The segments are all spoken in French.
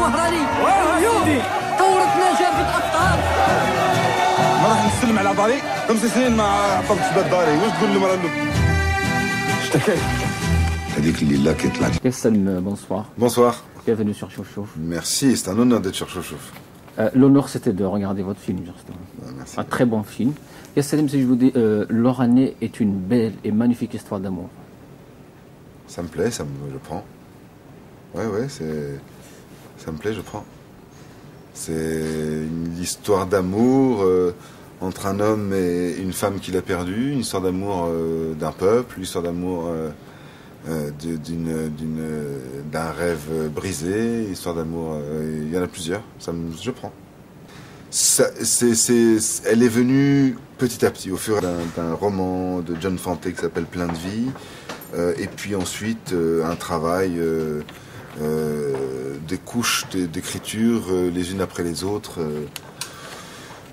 المهراني ثورتنا جابت أبطال. ما راح نسلم على داري 5 سنين ما عطلتش باب داري. واش تقول للمرأة اشتكيت هذيك الليلة كيطلع. Yassine, bonsoir. Bonsoir. Bienvenue sur Chouf Chouf. Merci, c'est un honneur d'être sur Chouf Chouf. L'honneur, c'était de regarder votre film, justement. Merci. Un très bon film. Yassine, si je vous dis, L'Oranais est une belle et magnifique histoire d'amour. Ça me plaît, je prends. Ouais, ça me plaît, je prends. C'est une histoire d'amour entre un homme et une femme qu'il a perdue, une histoire d'amour d'un peuple, une histoire d'amour d'un rêve brisé, histoire d'amour, il y en a plusieurs, je prends. Elle est venue petit à petit, au fur et à mesure d'un roman de John Fante qui s'appelle Plein de vie, et puis ensuite un travail, des couches d'écriture les unes après les autres.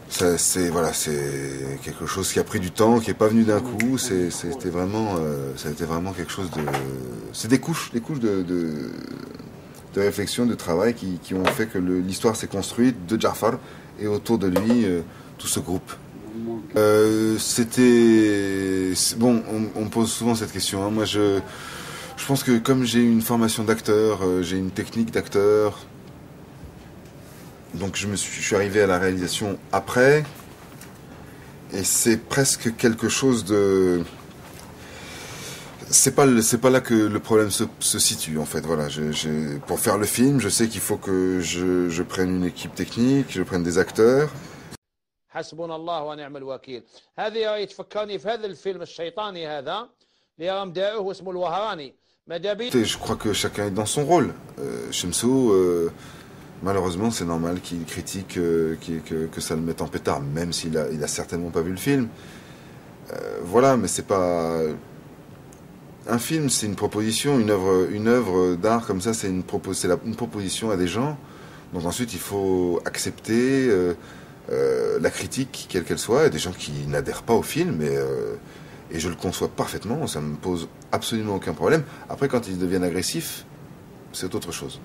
C'est quelque chose qui a pris du temps, qui n'est pas venu d'un coup. Ça a été vraiment quelque chose de. C'est des couches de réflexion, de travail qui ont fait que l'histoire s'est construite de Jafar et autour de lui tout ce groupe. Bon, on me pose souvent cette question. Hein. Moi, je pense que comme j'ai une formation d'acteur, j'ai une technique d'acteur. Donc je suis arrivé à la réalisation après, et c'est presque quelque chose de... C'est pas là que le problème se situe en fait. Voilà, pour faire le film, je sais qu'il faut que je prenne une équipe technique, je prenne des acteurs. حسبنا الله ونعم الوكيل. هذه تفكرني في هذا الفيلم الشيطاني هذا اللي راه مداعوه واسمه الوهراني. Je crois que chacun est dans son rôle. Shemsou, malheureusement, c'est normal qu'il critique, que ça le mette en pétard, même s'il a certainement pas vu le film. Voilà, mais c'est pas... Un film, c'est une proposition, une œuvre d'art comme ça, c'est une proposition à des gens. Donc ensuite, il faut accepter la critique, quelle qu'elle soit. Il y a des gens qui n'adhèrent pas au film, et je le conçois parfaitement, ça me pose absolument aucun problème. Après, quand ils deviennent agressifs, c'est autre chose.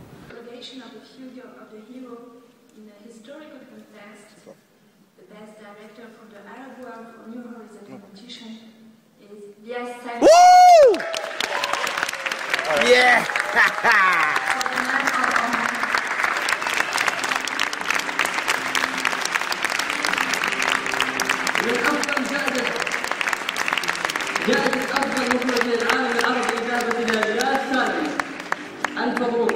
Woo! Yeah! جائزة أفضل مخرج للعالم العربي إجابة نادرات سالم. ألف مبروك.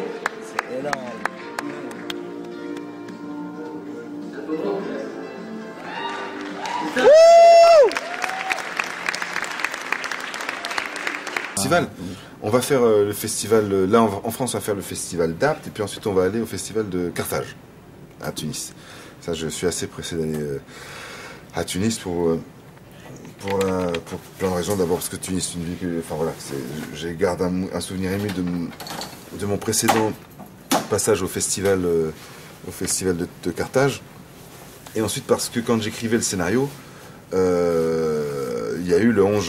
Festival. On va faire le festival, là en France on va faire le festival d'Apt, et puis ensuite on va aller au festival de Carthage, à Tunis. Ça, je suis assez pressé d'aller à Tunis pour plein de raisons. D'abord parce que Tunis c'est une ville que, enfin voilà, je garde un souvenir ému de mon précédent passage au festival de Carthage. Et ensuite parce que quand j'écrivais le scénario, il y a eu le 11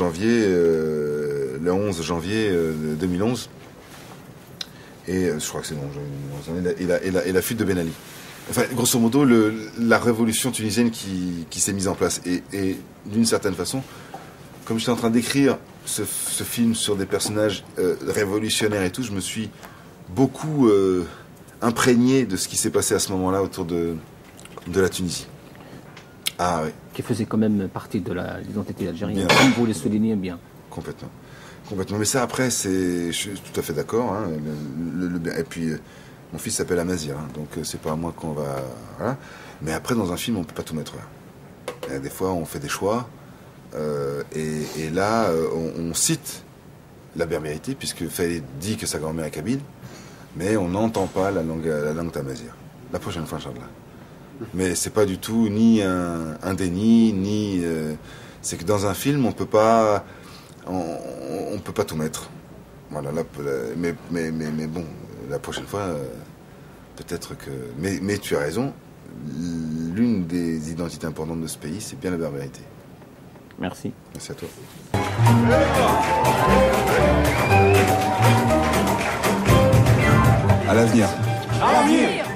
janvier 2011, et je crois que c'est le 11 janvier, et la fuite de Ben Ali. Enfin, grosso modo, la révolution tunisienne qui s'est mise en place. Et d'une certaine façon, comme j'étais en train d'écrire ce film sur des personnages révolutionnaires et tout, je me suis beaucoup imprégné de ce qui s'est passé à ce moment-là autour de la Tunisie. Ah oui. Qui faisait quand même partie de l'identité algérienne, comme vous le soulignez bien. Complètement. Mais ça, après, je suis tout à fait d'accord. Hein, et puis, mon fils s'appelle Amazir, hein, donc c'est pas à moi qu'on va... Voilà. Mais après, dans un film, on peut pas tout mettre. Et des fois, on fait des choix. Et là, on cite la berbérité, puisque Faye dit que sa grand-mère est kabyle, mais on n'entend pas la langue tamazir. La prochaine fois, Inch'Allah. Mais c'est pas du tout ni un déni, ni... c'est que dans un film, on peut pas tout mettre. Voilà, là, mais bon, la prochaine fois, peut-être que... Mais tu as raison, l'une des identités importantes de ce pays, c'est bien la berbérité. Merci. Merci à toi. À l'avenir. À l'avenir.